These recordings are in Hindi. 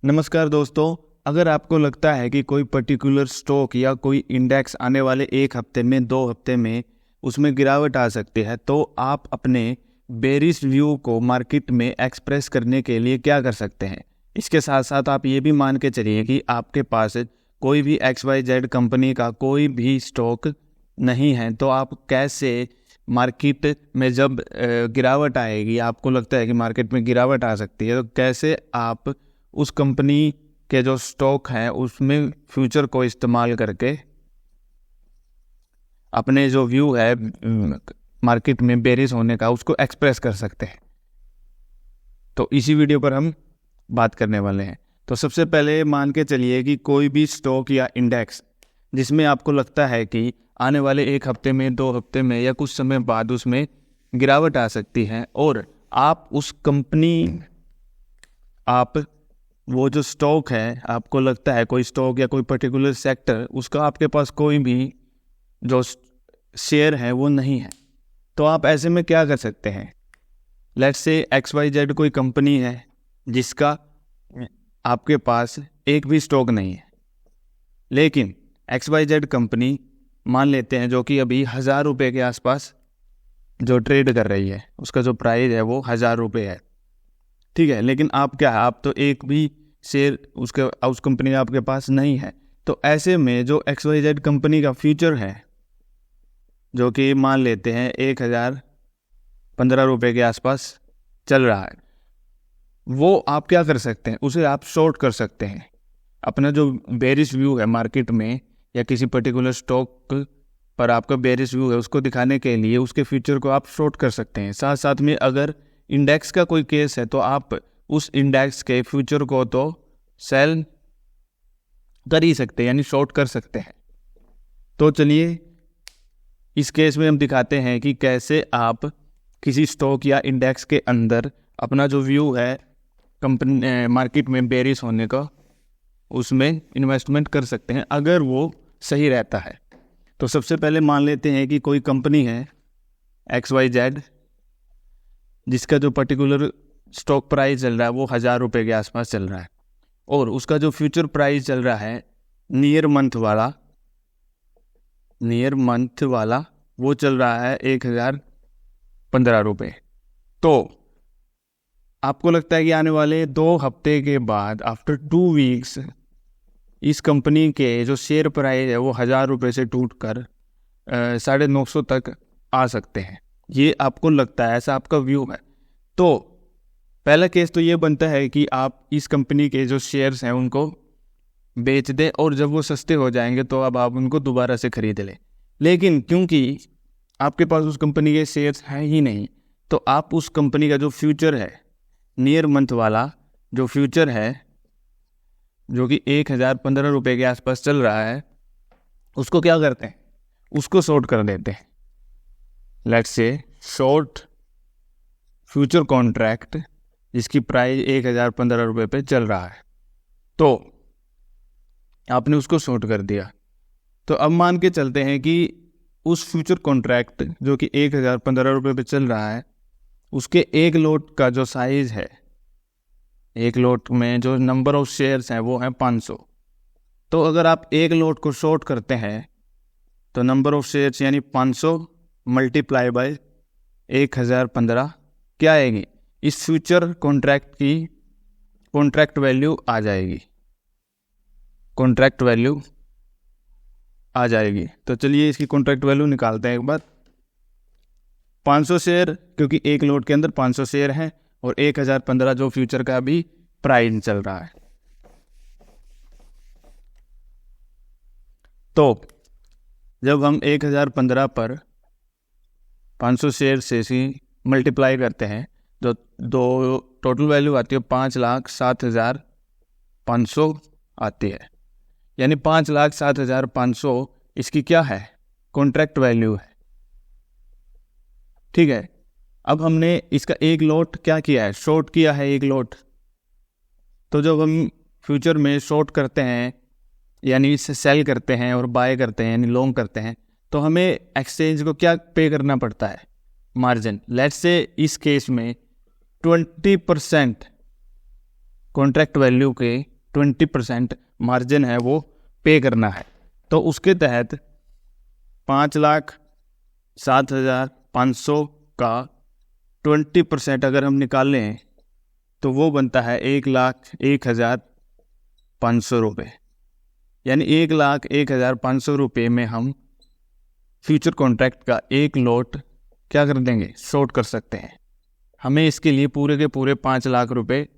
नमस्कार दोस्तों। अगर आपको लगता है कि कोई पर्टिकुलर स्टॉक या कोई इंडेक्स आने वाले एक हफ्ते में 2 हफ्ते में उसमें गिरावट आ सकती है, तो आप अपने बेरिश व्यू को मार्केट में एक्सप्रेस करने के लिए क्या कर सकते हैं। इसके साथ साथ आप ये भी मान के चलिए कि आपके पास कोई भी XYZ कंपनी का कोई भी स्टॉक नहीं है, तो आप कैसे मार्केट में जब गिरावट आएगी, आपको लगता है कि मार्केट में गिरावट आ सकती है, तो कैसे आप उस कंपनी के जो स्टॉक हैं उसमें फ्यूचर को इस्तेमाल करके अपने जो व्यू है मार्केट में बेरिश होने का उसको एक्सप्रेस कर सकते हैं। तो इसी वीडियो पर हम बात करने वाले हैं। तो सबसे पहले मान के चलिए कि कोई भी स्टॉक या इंडेक्स जिसमें आपको लगता है कि आने वाले एक हफ्ते में 2 हफ्ते में या कुछ समय बाद उसमें गिरावट आ सकती है, और आप उस कंपनी आप वो जो स्टॉक है, आपको लगता है कोई स्टॉक या कोई पर्टिकुलर सेक्टर, उसका आपके पास कोई भी जो शेयर है वो नहीं है, तो आप ऐसे में क्या कर सकते हैं। लेट्स से XYZ कोई कंपनी है जिसका आपके पास एक भी स्टॉक नहीं है, लेकिन XYZ कंपनी मान लेते हैं जो कि अभी 1000 रुपये के आसपास जो ट्रेड कर रही है, उसका जो प्राइस है वो 1000 रुपये है, ठीक है। लेकिन आप क्या है, आप तो एक भी शेयर उस कंपनी का आपके पास नहीं है। तो ऐसे में जो XYZ कंपनी का फ्यूचर है जो कि मान लेते हैं 1015 रुपये के आसपास चल रहा है, वो आप क्या कर सकते हैं, उसे आप शॉर्ट कर सकते हैं। अपना जो बेरिश व्यू है मार्केट में या किसी पर्टिकुलर स्टॉक पर आपका बेरिश व्यू है, उसको दिखाने के लिए उसके फ्यूचर को आप शॉर्ट कर सकते हैं। साथ साथ में अगर इंडेक्स का कोई केस है तो आप उस इंडेक्स के फ्यूचर को तो सेल कर ही सकते हैं, यानी शॉर्ट कर सकते हैं। तो चलिए इस केस में हम दिखाते हैं कि कैसे आप किसी स्टॉक या इंडेक्स के अंदर अपना जो व्यू है कंपनी मार्केट में बेरिश होने का, उसमें इन्वेस्टमेंट कर सकते हैं अगर वो सही रहता है। तो सबसे पहले मान लेते हैं कि कोई कंपनी है XYZ जिसका जो पर्टिकुलर स्टॉक प्राइस चल रहा है वो 1000 रुपये के आसपास चल रहा है, और उसका जो फ्यूचर प्राइस चल रहा है नियर मंथ वाला वो चल रहा है 1015 रुपये। तो आपको लगता है कि आने वाले 2 हफ्ते के बाद आफ्टर 2 वीक्स इस कंपनी के जो शेयर प्राइस है वो 1000 रुपये से टूट कर 950 तक आ सकते हैं। ये आपको लगता है, ऐसा आपका व्यू है। तो पहला केस तो ये बनता है कि आप इस कंपनी के जो शेयर्स हैं उनको बेच दें, और जब वो सस्ते हो जाएंगे तो अब आप उनको दोबारा से खरीद लें। लेकिन क्योंकि आपके पास उस कंपनी के शेयर्स हैं ही नहीं, तो आप उस कंपनी का जो फ्यूचर है नियर मंथ वाला जो फ्यूचर है जो कि 1015 रुपये के आसपास चल रहा है, उसको क्या करते हैं, उसको शॉर्ट कर देते हैं। Let's say short future contract जिसकी प्राइस 1015 रुपये पे चल रहा है, तो आपने उसको शॉर्ट कर दिया। तो अब मान के चलते हैं कि उस फ्यूचर कॉन्ट्रैक्ट जो कि 1015 रुपये पे चल रहा है, उसके एक लोट का जो साइज है, एक लोट में जो नंबर ऑफ शेयर्स हैं वो है 500। तो अगर आप एक लोट को शॉर्ट करते हैं तो नंबर ऑफ शेयर्स यानी 500 मल्टीप्लाई बाय 1015 क्या आएगी, इस फ्यूचर कॉन्ट्रैक्ट की कॉन्ट्रैक्ट वैल्यू आ जाएगी। तो चलिए इसकी कॉन्ट्रैक्ट वैल्यू निकालते हैं एक बार। 500 शेयर, क्योंकि एक लोट के अंदर 500 शेयर हैं, और 1015 जो फ्यूचर का भी प्राइस चल रहा है। तो जब हम 1015 पर 500 शेयर से ही मल्टीप्लाई करते हैं तो दो टोटल वैल्यू आती है 5,07,500 आती है, यानी 5,07,500 इसकी क्या है, कॉन्ट्रैक्ट वैल्यू है, ठीक है। अब हमने इसका एक लॉट क्या किया है, शॉर्ट किया है एक लॉट। तो जब हम फ्यूचर में शॉर्ट करते हैं यानी इसे सेल करते हैं और बाय करते हैं यानी लॉन्ग करते हैं, तो हमें एक्सचेंज को क्या पे करना पड़ता है, मार्जिन। लेट्स से इस केस में 20% कॉन्ट्रैक्ट वैल्यू के 20% मार्जिन है वो पे करना है। तो उसके तहत 5,07,500 का 20% अगर हम निकालें तो वो बनता है 1,01,500 रुपये। यानी 1,01,500 रुपये में हम फ्यूचर कॉन्ट्रैक्ट का एक लॉट क्या कर देंगे, शॉर्ट कर सकते हैं। हमें इसके लिए पूरे के पूरे 5 लाख रुपए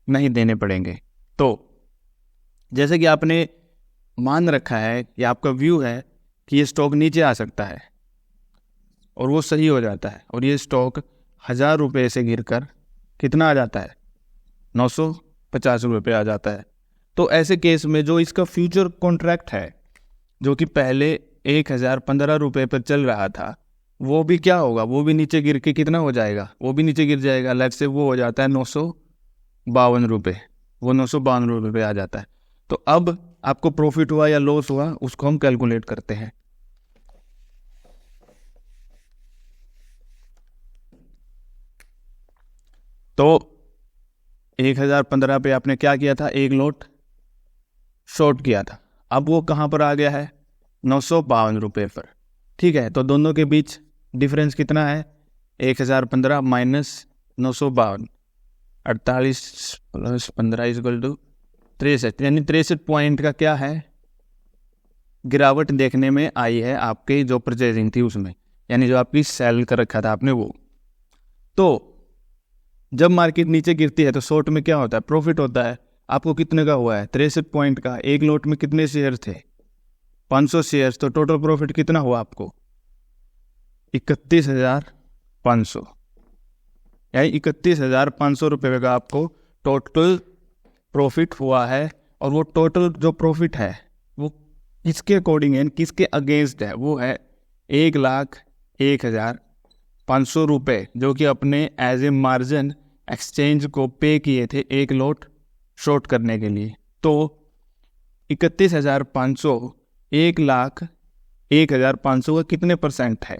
नहीं देने पड़ेंगे। तो जैसे कि आपने मान रखा है या आपका व्यू है कि ये स्टॉक नीचे आ सकता है और वो सही हो जाता है और ये स्टॉक 1,000 रुपये से गिरकर कितना आ जाता है, 950 रुपये आ जाता है। तो ऐसे केस में जो इसका फ्यूचर कॉन्ट्रैक्ट है जो कि पहले 1,015 रुपये पर चल रहा था, वो भी क्या होगा, वो भी नीचे गिर के कितना हो जाएगा, वो भी नीचे गिर जाएगा। लेट से वो हो जाता है 952 रुपये, वो 952 रुपये आ जाता है। तो अब आपको प्रॉफिट हुआ या लॉस हुआ उसको हम कैलकुलेट करते हैं। तो 1,015 पे आपने क्या किया था, एक लॉट शॉर्ट किया था। अब वो कहाँ पर आ गया है, 952 रुपये पर। ठीक है, तो दोनों के बीच डिफरेंस कितना है, 1,015 माइनस 952, 48 प्लस 15 इक्वल टू 63। यानी 63 पॉइंट का क्या है, गिरावट देखने में आई है आपके जो परचेजिंग थी उसमें, यानी जो आपकी सेल कर रखा था आपने वो। तो जब मार्केट नीचे गिरती है तो शॉर्ट में क्या होता है, प्रॉफिट होता है। आपको कितने का हुआ है, 63 पॉइंट का। एक लॉट में कितने शेयर थे, 500 शेयर। तो टोटल प्रॉफिट कितना हुआ आपको, 31,500। यानी 31,500 रुपये का आपको टोटल प्रॉफिट हुआ है। और वो टोटल जो प्रॉफिट है वो किसके अकॉर्डिंग है, किसके अगेंस्ट है, वो है 1,01,500 रुपये, जो कि अपने एज ए मार्जिन एक्सचेंज को पे किए थे एक लॉट शॉर्ट करने के लिए। तो 31,500 1,01,500 का कितने परसेंट है,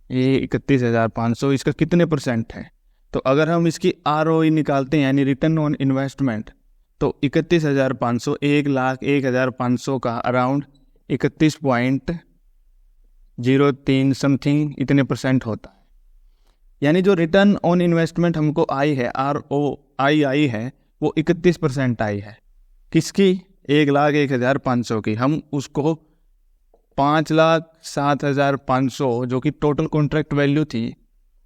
ये 31,500 इसका कितने परसेंट है। तो अगर हम इसकी ROE निकालते हैं यानी रिटर्न ऑन इन्वेस्टमेंट, तो 31,500 1,01,500 का अराउंड 31.03 समथिंग इतने परसेंट होता है। यानी जो रिटर्न ऑन इन्वेस्टमेंट हमको आई है, ROI आई है, वो 31% आई है। किसकी, 1,01,500 की। हम उसको 5,07,500 जो कि टोटल कॉन्ट्रैक्ट वैल्यू थी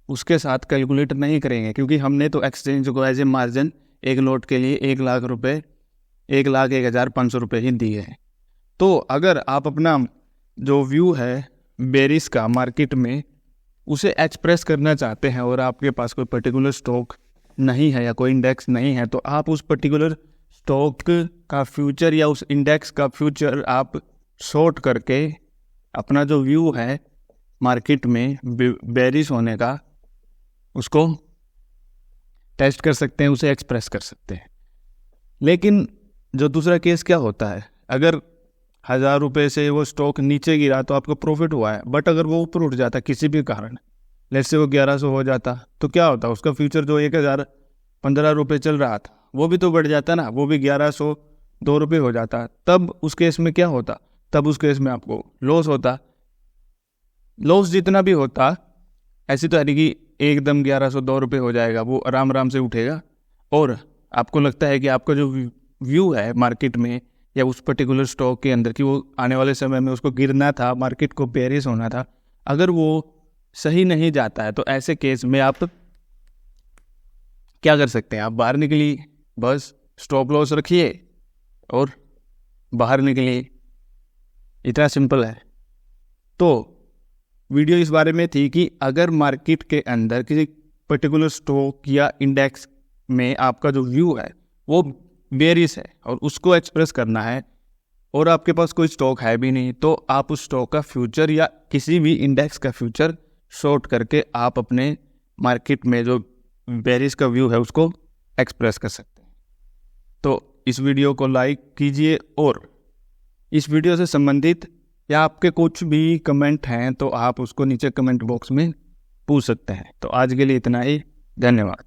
उसके साथ कैलकुलेट नहीं करेंगे, क्योंकि हमने तो एक्सचेंज को एज ए मार्जिन एक लॉट के लिए 1,01,500 रुपये ही दिए हैं। तो अगर आप अपना जो व्यू है बेरिस का मार्केट में उसे एक्सप्रेस करना चाहते हैं और आपके पास कोई पर्टिकुलर स्टॉक नहीं है या कोई इंडेक्स नहीं है, तो आप उस पर्टिकुलर स्टॉक का फ्यूचर या उस इंडेक्स का फ्यूचर आप शॉर्ट करके अपना जो व्यू है मार्केट में बेरिश होने का उसको टेस्ट कर सकते हैं, उसे एक्सप्रेस कर सकते हैं। लेकिन जो दूसरा केस क्या होता है, अगर 1,000 रुपये से वो स्टॉक नीचे गिरा तो आपको प्रॉफिट हुआ है, बट अगर वो ऊपर उठ जाता किसी भी कारण, लेट्स से वो 1,100 हो जाता, तो क्या होता, उसका फ्यूचर जो 1,015 रुपये चल रहा था वो भी तो बढ़ जाता ना, वो भी 1,102 रुपये हो जाता। तब उस केस में क्या होता, तब उस केस में आपको लॉस होता। लॉस जितना भी होता, ऐसी तो है कि एकदम 1,102 रुपये हो जाएगा, वो आराम आराम से उठेगा। और आपको लगता है कि आपका जो व्यू है मार्केट में या उस पर्टिकुलर स्टॉक के अंदर कि वो आने वाले समय में उसको गिरना था, मार्केट को बेरिश होना था, अगर वो सही नहीं जाता है तो ऐसे केस में आप क्या कर सकते हैं, आप बाहर निकलिए, बस स्टॉप लॉस रखिए और बाहर निकलिए, इतना सिंपल है। तो वीडियो इस बारे में थी कि अगर मार्केट के अंदर किसी पर्टिकुलर स्टॉक या इंडेक्स में आपका जो व्यू है वो बेरिश है और उसको एक्सप्रेस करना है और आपके पास कोई स्टॉक है भी नहीं, तो आप उस स्टॉक का फ्यूचर या किसी भी इंडेक्स का फ्यूचर शॉर्ट करके आप अपने मार्केट में जो बेरिश का व्यू है उसको एक्सप्रेस कर सकते हैं। तो इस वीडियो को लाइक कीजिए और इस वीडियो से संबंधित या आपके कुछ भी कमेंट हैं तो आप उसको नीचे कमेंट बॉक्स में पूछ सकते हैं। तो आज के लिए इतना ही, धन्यवाद।